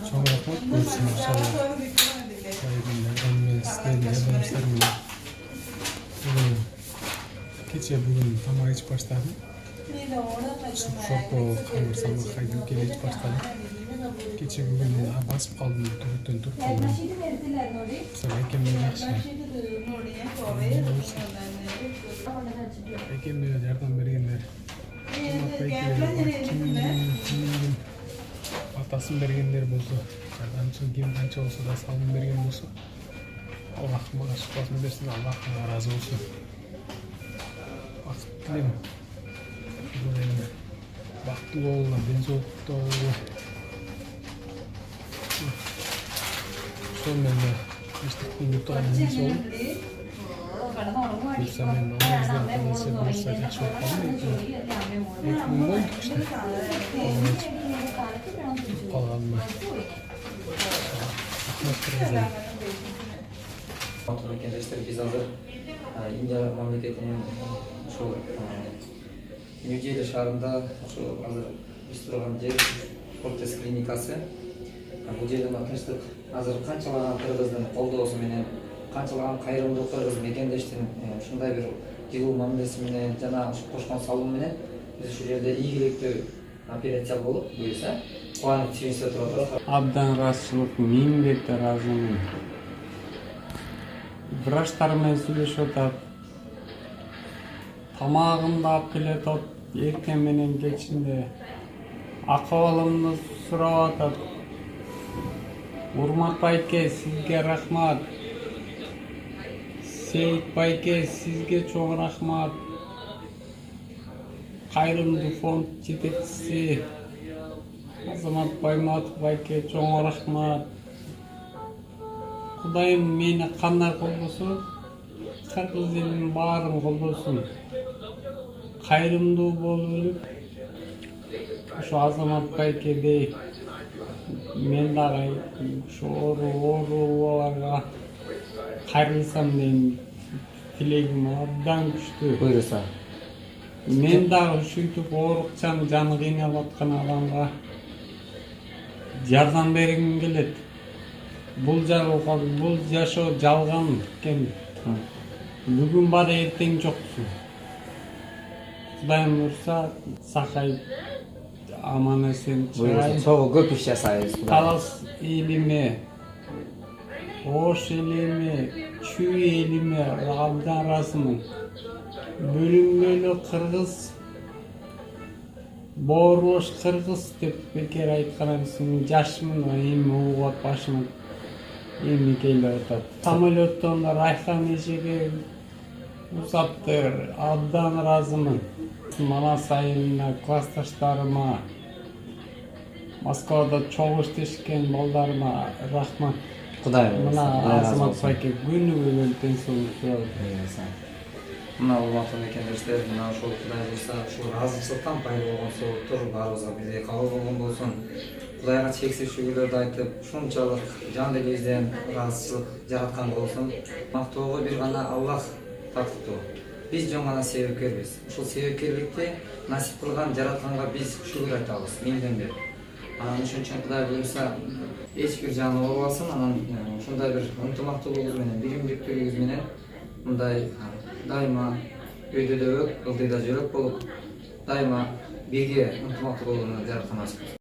Çok rahat bulsun inşallah. Hayırlı sizlerle kecha bugun tamoq ichib boshladim. Sho'rpa qamirsani haydab kelib ichib boshladim. Kecha bugun bosib qoldim, turib qoldim. Lekin yaxshi. Lekin yordam berganlar. Atasım bergenler bo'lsa, qancha kim qancha bo'lsa da salom bergan bo'lsa, Alloh menga shifosini bersin, Alloh rozi bo'lsin. Vaqt tilayman. Baxtli bo'linglar, bezovta bo'linglar. Sonunda istikbal yutağımız oldu. Bilsem ben namazdan kalırsa bulursa yaxşı olmalı. Ekmeğim oldu işte. Kalanma. Biz hazır India memleketinin şu New Delhi şehrinde şu hazır üstüren yer Fortis klinikası. Bu жерден тыныштык азыр канчалаган кыргыздын колдоосу менен канчалаган кайрымдуулуктарыбыз мекендештин ушундай бир жылуу мамилеси менен жана кошкон салым менен биз ушул жерде ийгиликтүү операция болуп буюрса кубанып чыгышта туруп атат. Абдан ыраазычылык, миңдетте ыраазымын. Врачтар менен сүйлөшүп атат. Тамагымды алып келатат, эртең менен кечинде акыбалымды сурап атат. Урмат байке, sizge рахмат. Сейит байке, sizge чоң рахмат. Кайрымдуу фонд жетекчиси Азамат Байматов байке, чоң рахмат. Кудайым мени кандай колдосун, кыргыз элинин баарын колдосун. Кайрымдуу болуп өлүп, ошо Азамат байкедей мен дагы ушу ооруларга кайрылсам деген тилегим абдан күчтүү. Буюрса Мен дагы ушинтип оорукчан жаны кыйналып аткан адамга жардам бергим келет. Бул жашоо жалган экен. Бүгүн бар, эртең жоксуң. Кудайым буйрса, сакайып аман эсен чыгайын. чогуу көп иш жасайбыз. Талас элиме, Ош элиме, Чүй элиме абдан ыраазымын. Бөлүнгөлү кыргыз, Бооруш кыргыз деп бекер айткан эмесмин. Жашмын, эми угат башыма эми келип атат. Самолеттон Райхан эжеге узатты, абдан ыраазымын. Манас айылына, классташтарыма, Москвада чоң иштешкен балдарыма рахмат. Кудайым Мына Азамат байке күнү бүгүн тынчсыздык буюрса. Мына урматтуу мекендештер, мына ушул Кудай буйрса, ушул ыраазычылыктан пайда болгон сооттор баарыбызга бирдей кабыл болгон болсун. Кудайга чексиз шүгүрлөрдү айтып, ушунчалык жан делибизден ыраазычылык жараткан болсун. Мактоого бир гана Аллах татыктуу. Биз жөн гана себепкербиз. Ушул себепкерликти насип кылган жаратканга биз шүгүр айтабыз, миңден бир. Анан ошон үчүн Кудай буйрса, эч бир жан оорубасын, анан ушундай бир ынтымактуулугубуз менен, биримдиктүүлүгүбүз менен мындай дайыма өйдөдө ылдыйда жүрөк болуп, дайыма бирге ынтымактуу болууну жараткан насип.